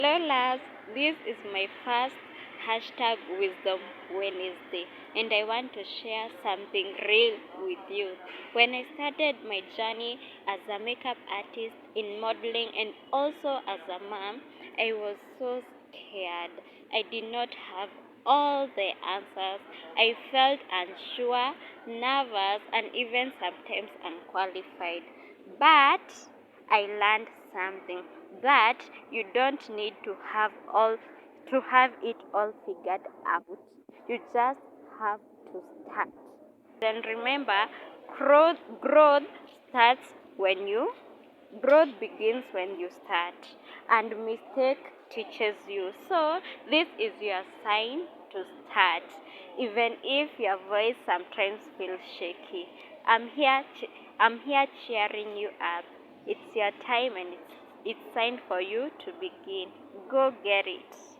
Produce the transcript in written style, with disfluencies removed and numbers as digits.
Hello, lads. This is my first hashtag Wisdom Wednesday, and I want to share something real with you. When I started my journey as a makeup artist in modeling and also as a mom, I was so scared. I did not have all the answers. I felt unsure, nervous, and even sometimes unqualified. But I learned something that you don't need to have it all figured out. You just have to start. Then remember, growth starts when you growth begins when you start, and mistake teaches you. So this is your sign to start, even if your voice sometimes feels shaky. I'm here cheering you up. It's your time, and it's time for you to begin. Go get it.